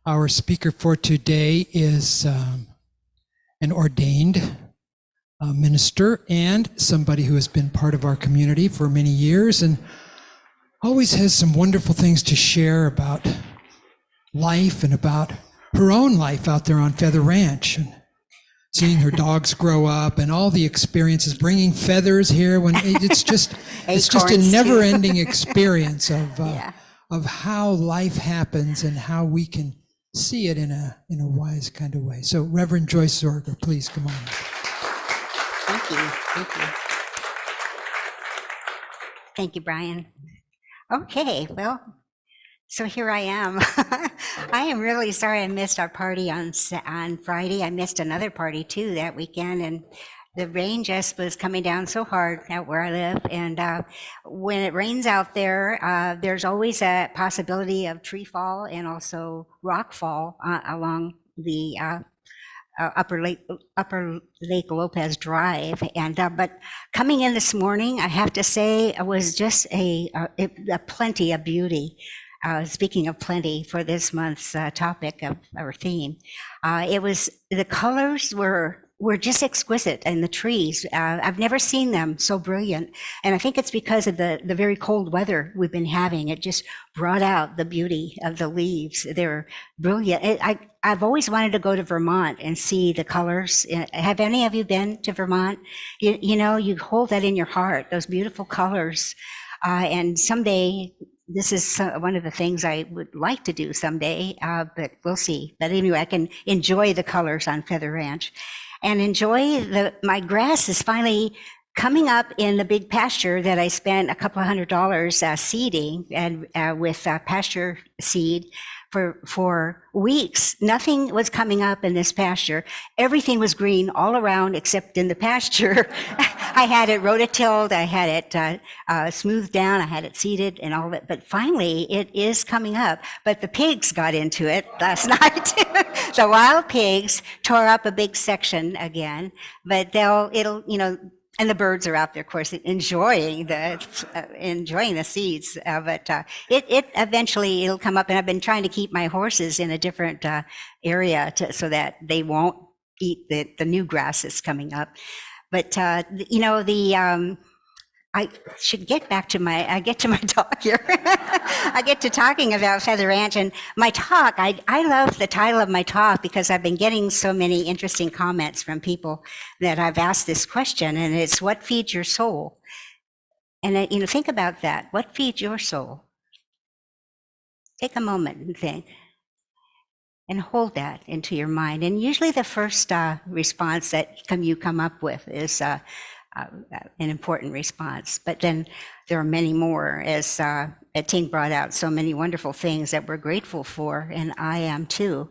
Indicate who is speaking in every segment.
Speaker 1: Our speaker for today is an ordained minister and somebody who has been part of our community for many years and always has some wonderful things to share about life and about her own life out there on Feather Ranch, and seeing her dogs grow up and all the experiences, bringing feathers here when it's just a never-ending experience of how life happens and how we can see it in a wise kind of way. So Reverend Joyce Zorger, please come on.
Speaker 2: Thank you. Thank you, Brian. Okay, well, so here I am. I am really sorry I missed our party on Friday. I missed another party too that weekend, and the rain just was coming down so hard out where I live. And when it rains out there, there's always a possibility of tree fall and also rock fall along the Upper Lake Lopez Drive. And but coming in this morning, I have to say, it was just a plenty of beauty. Speaking of plenty for this month's topic of our theme, it was, the colors were just exquisite, and the trees, I've never seen them so brilliant. And I think it's because of the very cold weather we've been having. It just brought out the beauty of the leaves. They're brilliant. I've always wanted to go to Vermont and see the colors. Have any of you been to Vermont? You know, you hold that in your heart, those beautiful colors. And someday, this is one of the things I would like to do someday, but we'll see. But anyway, I can enjoy the colors on Feather Ranch and enjoy my grass is finally coming up in the big pasture that I spent a couple of $100 seeding and with pasture seed for weeks. Nothing was coming up in this pasture. Everything was green all around except in the pasture. I had it rototilled, I had it smoothed down, I had it seeded and all that, but finally it is coming up. But the pigs got into it last night. The wild pigs tore up a big section again, but it'll, you know, and the birds are out there, of course, enjoying the seeds. But it eventually it'll come up, and I've been trying to keep my horses in a different area so that they won't eat the new grass that's coming up. But you know, I should get back to my talk here. I get to talking about Feather Ranch and my talk. I love the title of my talk because I've been getting so many interesting comments from people that I've asked this question, and it's what feeds your soul? And you know, think about that. What feeds your soul? Take a moment and think. And hold that into your mind. And usually the first response that you come up with is an important response. But then there are many more, as Ting brought out so many wonderful things that we're grateful for, and I am too.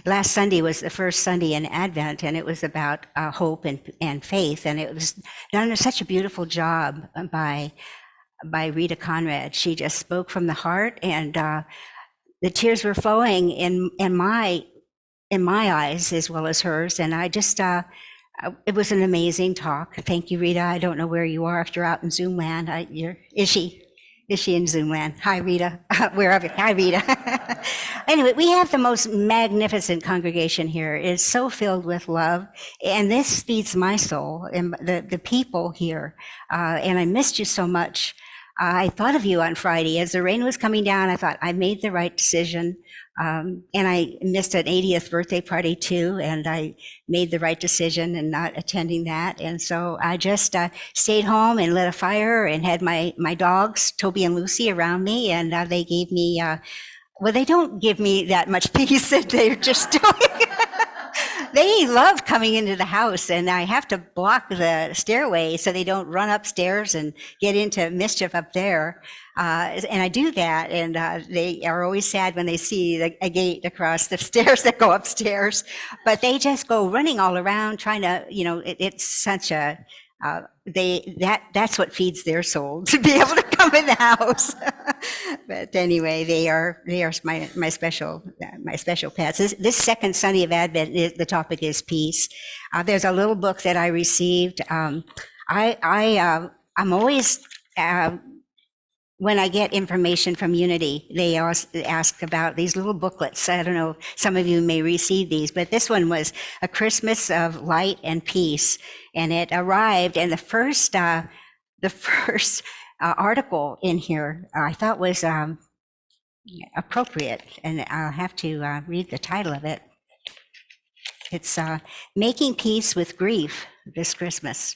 Speaker 2: Last Sunday was the first Sunday in Advent, and it was about hope and faith, and it was done such a beautiful job by Rita Conrad. She just spoke from the heart, and the tears were flowing in my eyes as well as hers, and I just it was an amazing talk. Thank you, Rita. I don't know where you are, if you're out in Zoom land. Is she in Zoom land? Hi, Rita. Wherever. Hi, Rita. Anyway, we have the most magnificent congregation here. It's so filled with love, and this feeds my soul and the people here. And I missed you so much. I thought of you on Friday as the rain was coming down. I thought I made the right decision. And I missed an 80th birthday party too, and I made the right decision in not attending that. And so I just stayed home and lit a fire and had my dogs, Toby and Lucy, around me, and they gave me, well, they don't give me that much peace that they're just doing. They love coming into the house, and I have to block the stairway so they don't run upstairs and get into mischief up there. And I do that, and they are always sad when they see a gate across the stairs that go upstairs. But they just go running all around trying to, you know, it's such a, that's what feeds their soul, to be able to come in the house. But anyway, they are my special pets. This second Sunday of Advent, the topic is peace. There's a little book that I received. I'm always when I get information from Unity, they ask about these little booklets. I don't know, some of you may receive these, but this one was a Christmas of light and peace, and it arrived. And the first article in here I thought was appropriate, and I'll have to read the title of it. It's Making Peace with Grief This Christmas.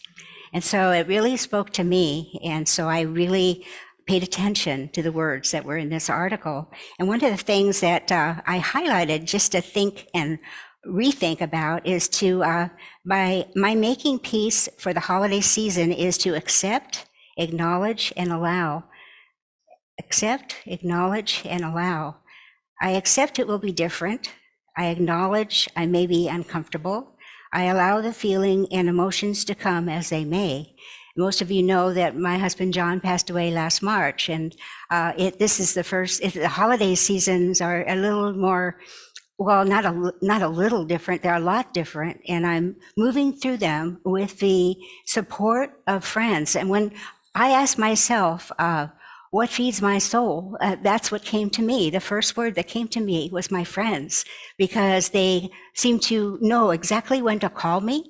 Speaker 2: And so it really spoke to me, and so I really paid attention to the words that were in this article. And one of the things that I highlighted just to think and rethink about is to, by my making peace for the holiday season is to accept, acknowledge, and allow. Accept, acknowledge, and allow. I accept it will be different. I acknowledge I may be uncomfortable. I allow the feeling and emotions to come as they may. Most of you know that my husband John passed away last March, and this is the first. The holiday seasons are a little more, well, not a little different. They're a lot different, and I'm moving through them with the support of friends. And when I ask myself, what feeds my soul? That's what came to me. The first word that came to me was my friends, because they seem to know exactly when to call me,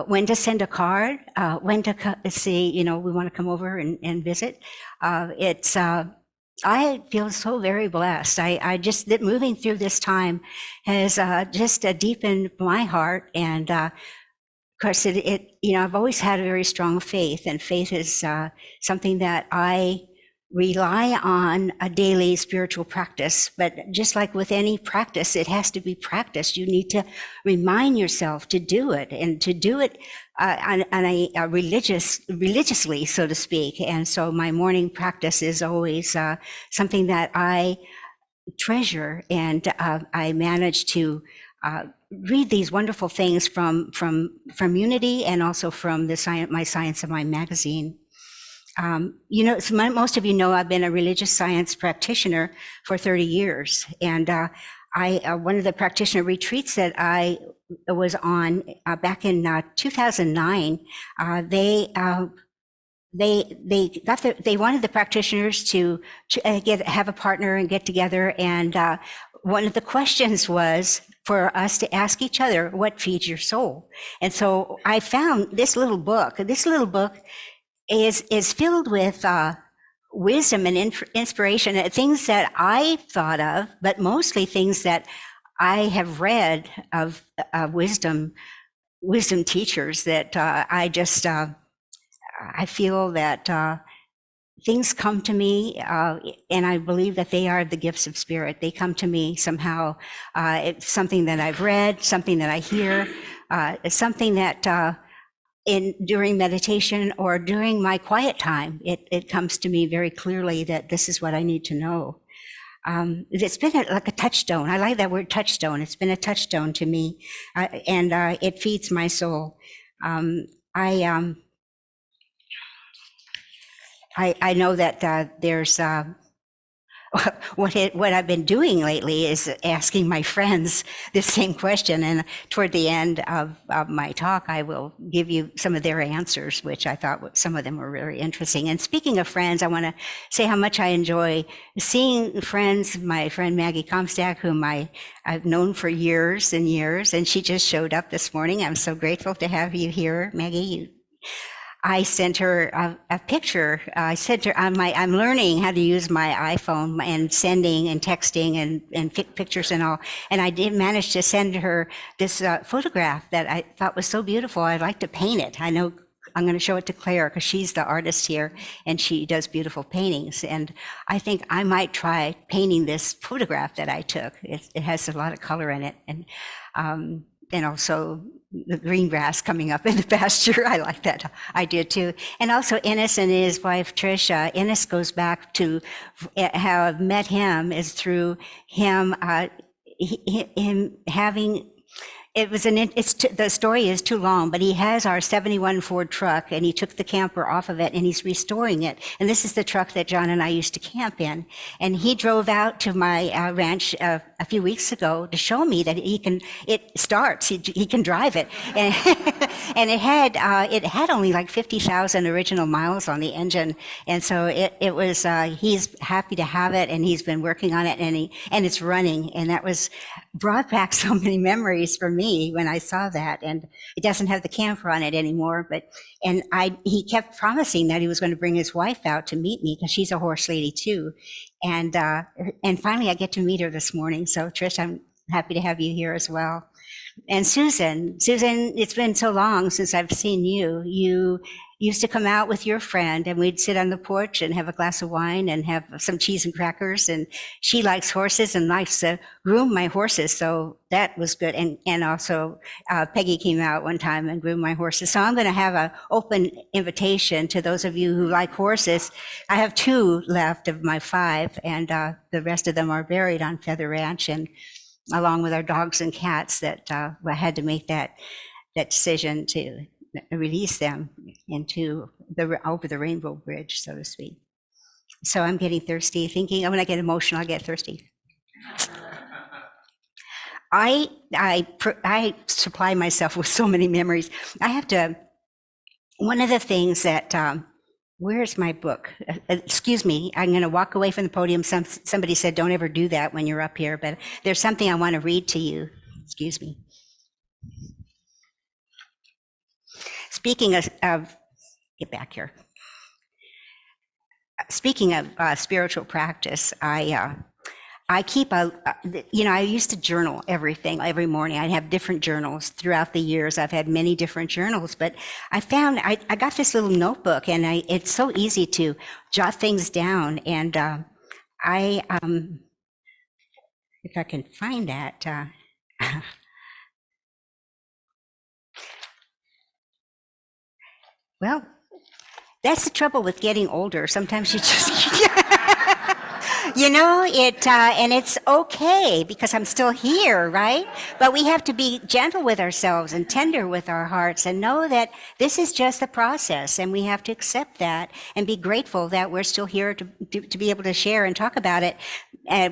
Speaker 2: when to send a card, when to say, we want to come over and visit. I feel so very blessed. I just, that moving through this time has just deepened my heart. And of course, I've always had a very strong faith, and faith is something that I rely on a daily spiritual practice. But just like with any practice, it has to be practiced. You need to remind yourself to do it, and to do it on a religiously, so to speak. And so my morning practice is always something that I treasure, and I manage to read these wonderful things from Unity, and also from my Science of Mind magazine. Most of you know I've been a religious science practitioner for 30 years. And one of the practitioner retreats that I was on back in 2009, they wanted the practitioners to have a partner and get together. And one of the questions was for us to ask each other, what feeds your soul? And so I found this little book. This little book is filled with wisdom and inspiration, things that I thought of, but mostly things that I have read of wisdom teachers that I feel that things come to me, and I believe that they are the gifts of spirit. They come to me somehow. It's something that I've read, something that I hear, it's something that during meditation or during my quiet time, it comes to me very clearly that this is what I need to know. It's been like a touchstone. I like that word, touchstone. It's been a touchstone to me, and it feeds my soul. I know that there's what I've been doing lately is asking my friends the same question, and toward the end of my talk, I will give you some of their answers, which I thought some of them were very interesting. And speaking of friends, I want to say how much I enjoy seeing friends. My friend Maggie Comstock, whom I've known for years and years, and she just showed up this morning. I'm so grateful to have you here, Maggie. I sent her a picture. I sent her I'm learning how to use my iPhone and sending and texting and pictures and all. And I did manage to send her this photograph that I thought was so beautiful. I'd like to paint it. I know I'm going to show it to Claire because she's the artist here and she does beautiful paintings. And I think I might try painting this photograph that I took. It has a lot of color in it. And also the green grass coming up in the pasture. I like that idea too. And also Ennis and his wife Tricia. Ennis goes back to how I've met him is through him having, It was the story is too long, but he has our 71 Ford truck and he took the camper off of it and he's restoring it. And this is the truck that John and I used to camp in. And he drove out to my ranch a few weeks ago to show me that it starts, he can drive it. And, and it had only like 50,000 original miles on the engine. And so it was, he's happy to have it and he's been working on it and it's running. And that brought back so many memories for me when I saw that. And it doesn't have the camper on it anymore, he kept promising that he was going to bring his wife out to meet me because she's a horse lady too. And finally I get to meet her this morning. So Trish, I'm happy to have you here as well. And Susan, it's been so long since I've seen you. You used to come out with your friend and we'd sit on the porch and have a glass of wine and have some cheese and crackers. And she likes horses and likes to groom my horses. So that was good. And also Peggy came out one time and groomed my horses. So I'm going to have an open invitation to those of you who like horses. I have 2 left of my 5 and the rest of them are buried on Feather Ranch, and along with our dogs and cats that I had to make that decision to release them over the Rainbow Bridge, so to speak. So I'm getting thirsty, thinking when I get emotional, I get thirsty. I supply myself with so many memories. One of the things that, where's my book? Excuse me, I'm going to walk away from the podium. Somebody said, don't ever do that when you're up here, but there's something I want to read to you. Excuse me. Speaking of get back here. Speaking of spiritual practice, I keep I used to journal every morning. I have different journals throughout the years. I've had many different journals, but I found I got this little notebook and it's so easy to jot things down. And if I can find that, well, that's the trouble with getting older. Sometimes you just, and it's okay because I'm still here, right? But we have to be gentle with ourselves and tender with our hearts and know that this is just the process and we have to accept that and be grateful that we're still here to be able to share and talk about it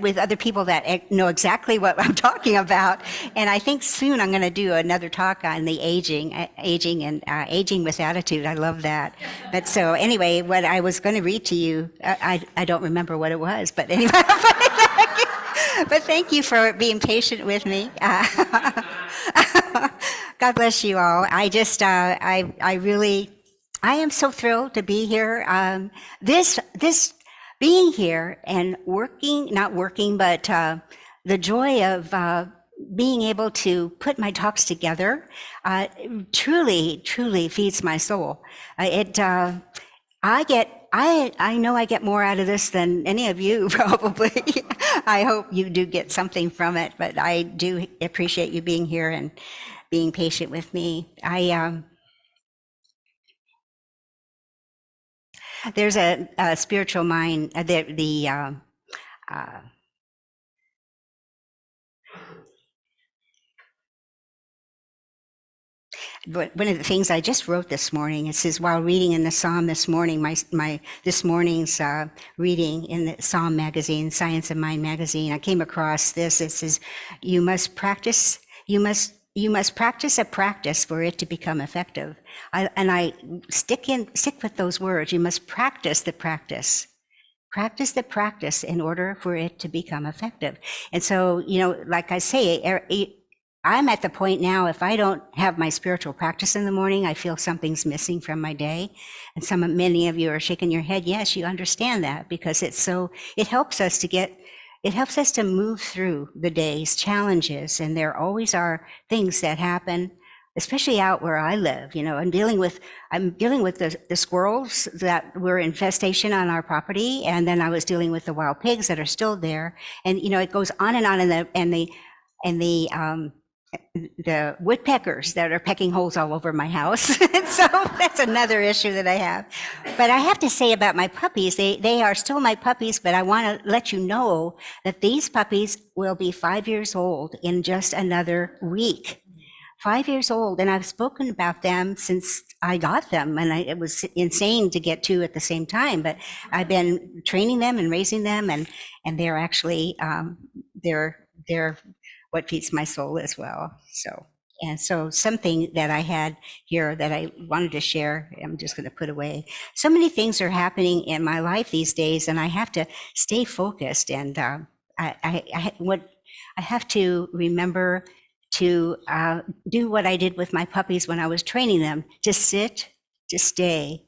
Speaker 2: with other people that know exactly what I'm talking about. And I think soon I'm going to do another talk on the aging with attitude. I love that. But so anyway, what I was going to read to you, I don't remember what it was, but anyway, but thank you for being patient with me. God bless you all. I am so thrilled to be here. This being here and not working, but the joy of being able to put my talks together truly feeds my soul. I know I get more out of this than any of you probably. I hope you do get something from it, but I do appreciate you being here and being patient with me. There's a spiritual mind, but one of the things I just wrote this morning, it says, while reading in the Psalm this morning, this morning's reading in the Psalm magazine, Science of Mind magazine, I came across this. It says, you must practice a practice for it to become effective. I stick with those words. You must practice the practice. Practice the practice in order for it to become effective. And so, like I say, I'm at the point now, if I don't have my spiritual practice in the morning, I feel something's missing from my day. And many of you are shaking your head. Yes, you understand that because it helps us to move through the day's challenges. And there always are things that happen, especially out where I live. I'm dealing with the squirrels that were infestation on our property. And then I was dealing with the wild pigs that are still there. And, it goes on and on, and the woodpeckers that are pecking holes all over my house. So that's another issue that I have. But I have to say about my puppies, they are still my puppies, but I want to let you know that these puppies will be 5 years old in just another week. 5 years old, and I've spoken about them since I got them, and it was insane to get two at the same time. But I've been training them and raising them, and they're actually they're what feeds my soul as well. So something that I had here that I wanted to share, I'm just going to put away. So many things are happening in my life these days, and I have to stay focused. And I have to remember to do what I did with my puppies when I was training them, to sit, to stay.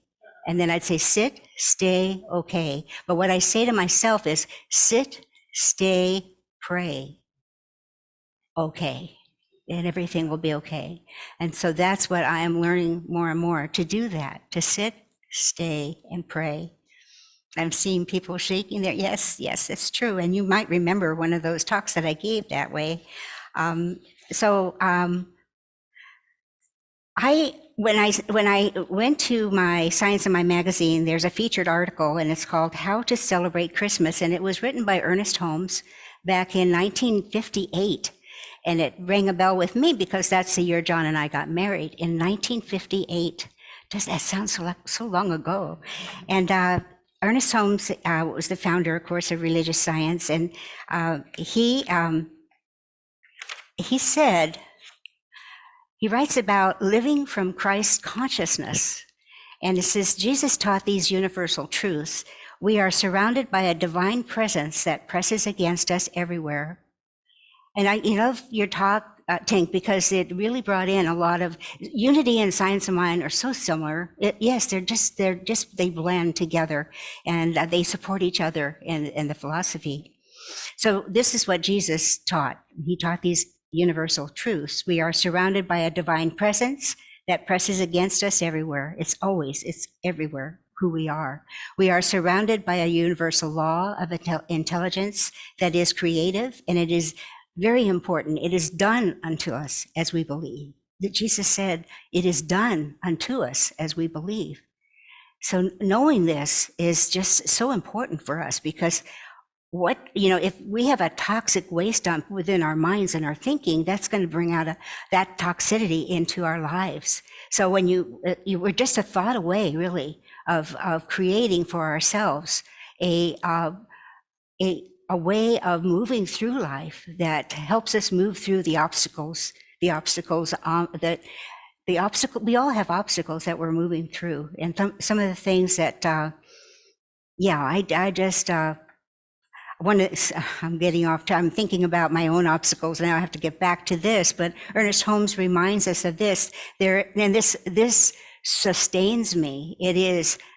Speaker 2: And then I'd say, sit, stay, okay. But what I say to myself is, sit, stay, pray, okay. And everything will be okay. And so that's what I am learning more and more, to do that, to sit, stay, and pray. I'm seeing people shaking their, yes, it's true. And you might remember one of those talks that I gave that way. When I went to my Science in My magazine, there's a featured article, and it's called How to Celebrate Christmas. And it was written by Ernest Holmes back in 1958. And it rang a bell with me because that's the year John and I got married, in 1958. Does that sound so long ago? And Ernest Holmes was the founder, of course, of religious science. And he said, he writes about living from Christ's consciousness. And it says, Jesus taught these universal truths. We are surrounded by a divine presence that presses against us everywhere. And I love your talk, Tink, because it really brought in a lot of unity and Science of Mind are so similar. Yes, they blend together, and they support each other in the philosophy. So this is what Jesus taught. He taught these universal truths. We are surrounded by a divine presence that presses against us everywhere. It's everywhere who we are. We are surrounded by a universal law of intelligence that is creative, and it is very important. It is done unto us as we believe. That Jesus said, it is done unto us as we believe. So knowing this is just so important for us, because if we have a toxic waste dump within our minds and our thinking, that's going to bring out that toxicity into our lives. So when you were just a thought away, really, of creating for ourselves a way of moving through life that helps us move through the obstacles we all have obstacles that we're moving through. And some of the things that, I'm getting off. I'm thinking about my own obstacles. Now I have to get back to this, but Ernest Holmes reminds us of this. This sustains me.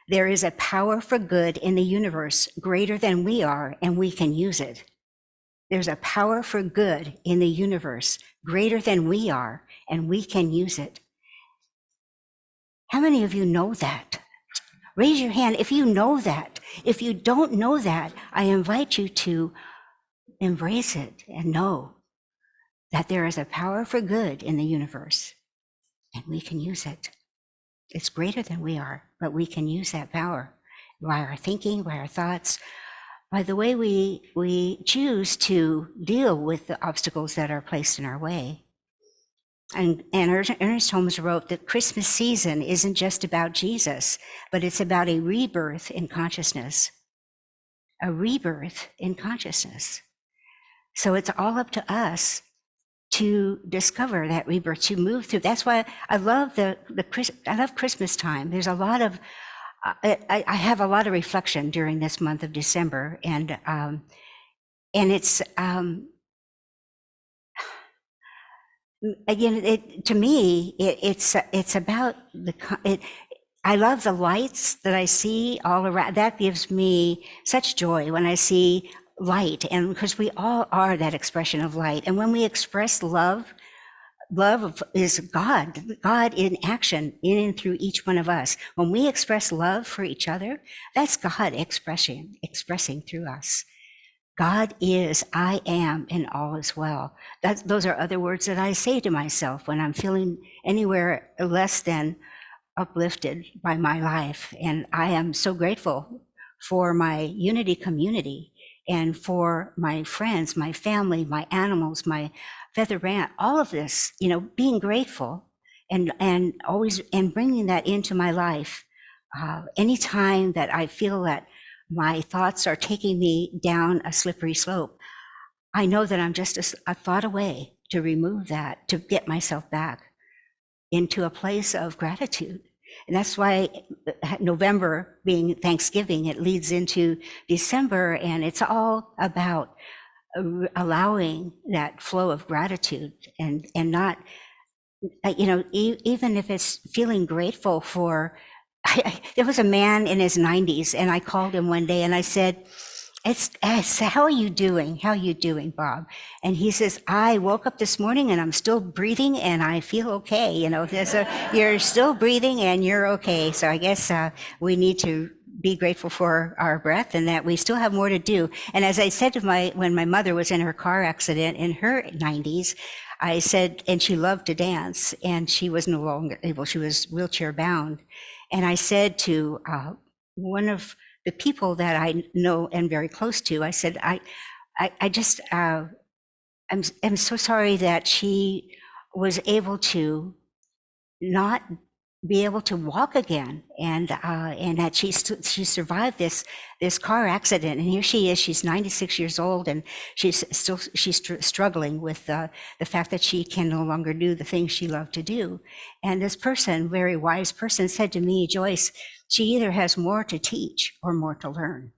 Speaker 2: There is a power for good in the universe greater than we are, and we can use it. There's a power for good in the universe greater than we are, and we can use it. How many of you know that? Raise your hand if you know that. If you don't know that, I invite you to embrace it and know that there is a power for good in the universe, and we can use it. It's greater than we are, but we can use that power by our thinking, by our thoughts, by the way we choose to deal with the obstacles that are placed in our way. And Ernest Holmes wrote that Christmas season isn't just about Jesus, but it's about a rebirth in consciousness. A rebirth in consciousness. So it's all up to us to discover that rebirth, to move through. That's why I love I love Christmas time. There's a lot of I have a lot of reflection during this month of December, and it's again, to me, it's about I love the lights that I see all around. That gives me such joy when I see light, and because we all are that expression of light. And when we express love is God in action in and through each one of us. When we express love for each other, that's God expressing through us. God is, I am, and all is well. Those are other words that I say to myself when I'm feeling anywhere less than uplifted by my life. And I am so grateful for my Unity community and for my friends, my family, my animals, my Feather Rant, all of this, being grateful and always and bringing that into my life. Anytime that I feel that my thoughts are taking me down a slippery slope, I know that I'm just a thought away to remove that, to get myself back into a place of gratitude. And that's why November being Thanksgiving, it leads into December, and it's all about allowing that flow of gratitude and not, even if it's feeling grateful for, there was a man in his 90s, and I called him one day and I said, how are you doing? How are you doing, Bob? And he says, I woke up this morning and I'm still breathing and I feel okay. You're still breathing and you're okay. So I guess we need to be grateful for our breath and that we still have more to do. And as I said to when my mother was in her car accident in her 90s, I said, and she loved to dance and she was no longer able, she was wheelchair bound. And I said to one of the people that I know and very close to, I said, I'm so sorry that she was able to not be able to walk again, and that she survived this car accident, and here she is. She's 96 years old, and she's struggling with the fact that she can no longer do the things she loved to do. And this person, very wise person, said to me, Joyce, she either has more to teach or more to learn.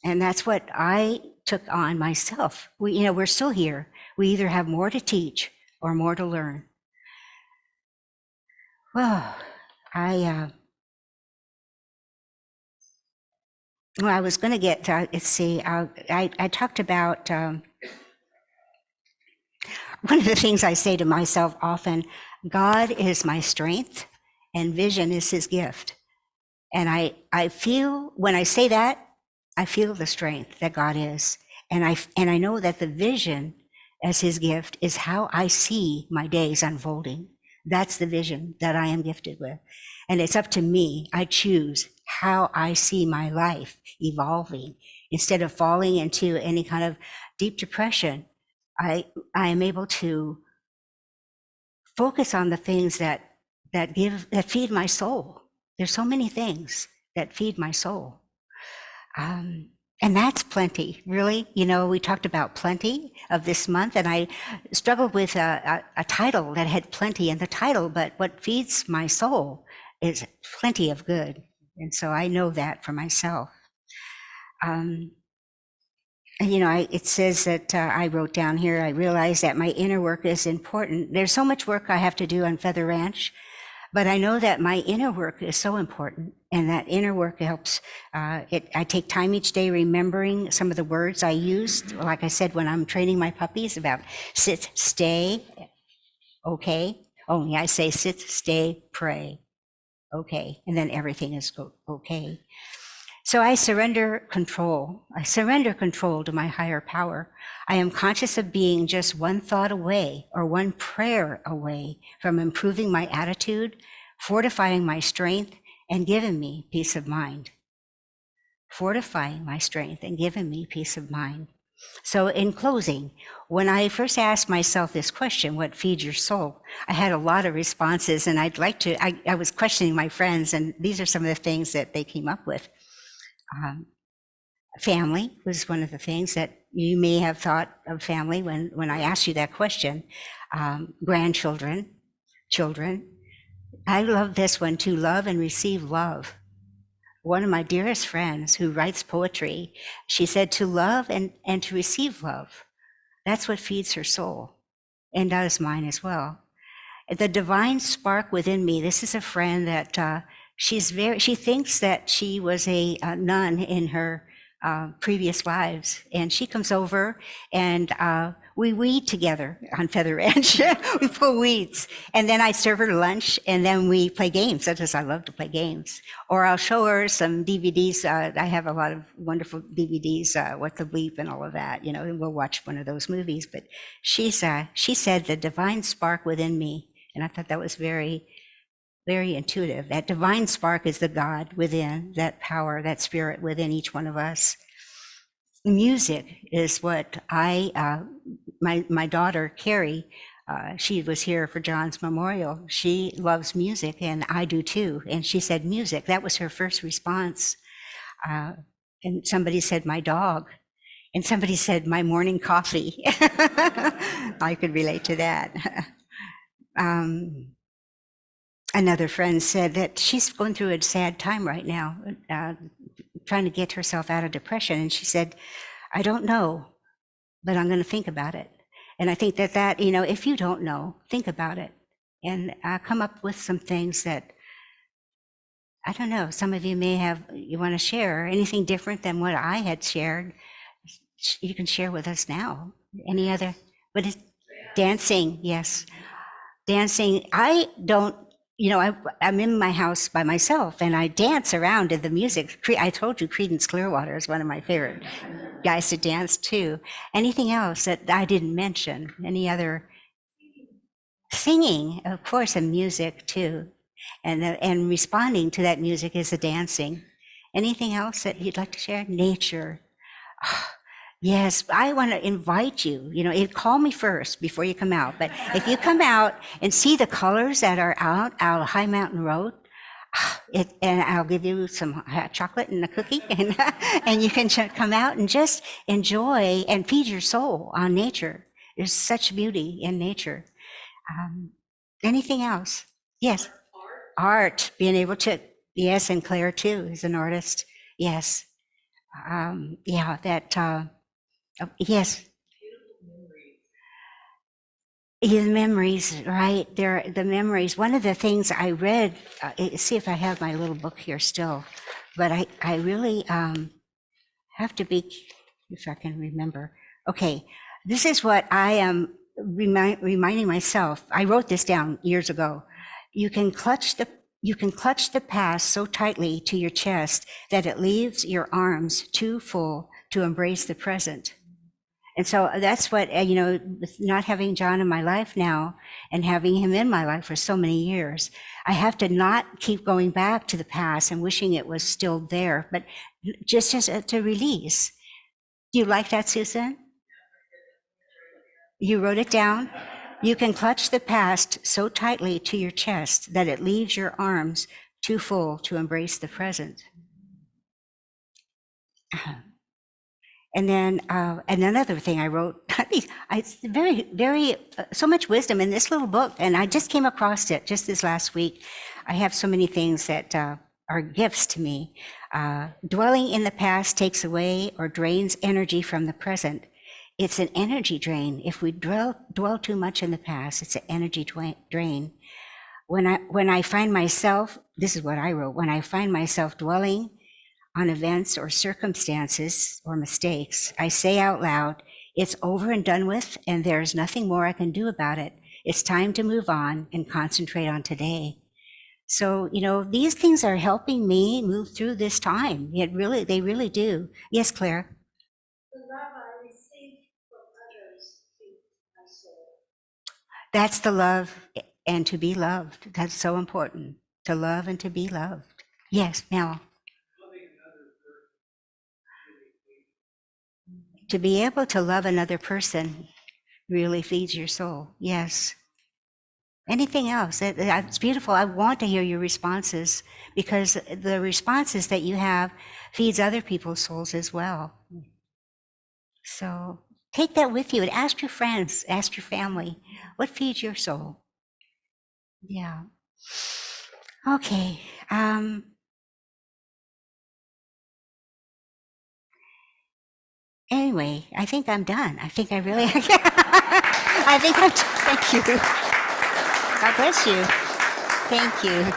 Speaker 2: And that's what I took on myself. We're still here. We either have more to teach or more to learn. Well, I was going to get, let's see, I talked about, one of the things I say to myself often, God is my strength and vision is his gift. And I feel, when I say that, I feel the strength that God is. And I know that the vision as his gift is how I see my days unfolding. That's the vision that I am gifted with. And it's up to me. I choose how I see my life evolving. Instead of falling into any kind of deep depression, I am able to focus on the things that feed my soul. There's so many things that feed my soul. And that's plenty, really. We talked about plenty of this month, and I struggled with a title that had plenty in the title, but what feeds my soul is plenty of good. And so I know that for myself. It says that I wrote down here, I realize that my inner work is important. There's so much work I have to do on Feather Ranch, but I know that my inner work is so important, and that inner work helps. I take time each day remembering some of the words I used, like I said, when I'm training my puppies about sit, stay, okay. Only I say sit, stay, pray, okay, and then everything is okay. So I surrender control. I surrender control to my higher power. I am conscious of being just one thought away or one prayer away from improving my attitude, fortifying my strength, and giving me peace of mind. Fortifying my strength and giving me peace of mind. So in closing, when I first asked myself this question, what feeds your soul? I had a lot of responses, and I was questioning my friends, and these are some of the things that they came up with. Family was one of the things that you may have thought of family when I asked you that question. Grandchildren, children. I love this one too, love and receive love. One of my dearest friends who writes poetry, she said to love and to receive love. That's what feeds her soul, and does mine as well. The divine spark within me, this is a friend that she thinks that she was a nun in her previous lives, and she comes over and we weed together on Feather Ranch. We pull weeds, and then I serve her lunch, and then we play games. That's just, I love to play games. Or I'll show her some DVDs. I have a lot of wonderful DVDs, What the Bleep and all of that, and we'll watch one of those movies. But she said the divine spark within me, and I thought that was very, very intuitive. That divine spark is the God within, that power, that spirit within each one of us. Music is what I my daughter, Carrie, she was here for John's memorial. She loves music, and I do too. And she said music. That was her first response. And somebody said my dog. And somebody said my morning coffee. I could relate to that. Another friend said that she's going through a sad time right now, trying to get herself out of depression. And she said, I don't know, but I'm going to think about it. And I think that, if you don't know, think about it and come up with some things that, I don't know, some of you you want to share anything different than what I had shared. You can share with us now. Any other, what is dancing? Yes. Dancing. I don't, I'm in my house by myself and I dance around to the music. I told you Creedence Clearwater is one of my favorite guys to dance too. Anything else that I didn't mention? Any other? Singing, of course, and music too. And responding to that music is the dancing. Anything else that you'd like to share? Nature. Yes, I want to invite you, call me first before you come out. But if you come out and see the colors that are out High Mountain Road, and I'll give you some hot chocolate and a cookie, and you can come out and just enjoy and feed your soul on nature. There's such beauty in nature. Anything else? Yes. Art, being able to, yes, and Claire too is an artist. Yes. Yes. Yeah, the memories, right? The memories. One of the things I read, see if I have my little book here still, but I really have to be, if I can remember. Okay, this is what I am reminding myself. I wrote this down years ago. You can clutch the past so tightly to your chest that it leaves your arms too full to embrace the present. And so that's what, with not having John in my life now and having him in my life for so many years, I have to not keep going back to the past and wishing it was still there, but just to release. Do you like that, Susan? You wrote it down? You can clutch the past so tightly to your chest that it leaves your arms too full to embrace the present. And then another thing I wrote, it's very, very, so much wisdom in this little book. And I just came across it just this last week. I have so many things that are gifts to me. Dwelling in the past takes away or drains energy from the present. It's an energy drain. If we dwell too much in the past, it's an energy drain. When I find myself, this is what I wrote, when I find myself dwelling on events or circumstances or mistakes, I say out loud, it's over and done with, and there's nothing more I can do about it. It's time to move on and concentrate on today. So, these things are helping me move through this time. They really do. Yes, Claire?
Speaker 3: The love I receive from others feeds my soul.
Speaker 2: That's the love and to be loved. That's so important, to love and to be loved. Yes, Mel? To be able to love another person really feeds your soul. Yes. Anything else? It's beautiful. I want to hear your responses because the responses that you have feeds other people's souls as well. So take that with you and ask your friends, ask your family, what feeds your soul? Yeah. Okay. Anyway, I think I'm done. I think I really, I think I'm, thank you. God bless you. Thank you.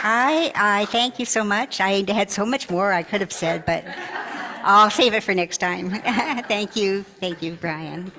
Speaker 2: I thank you so much. I had so much more I could have said, but I'll save it for next time. Thank you, Brian.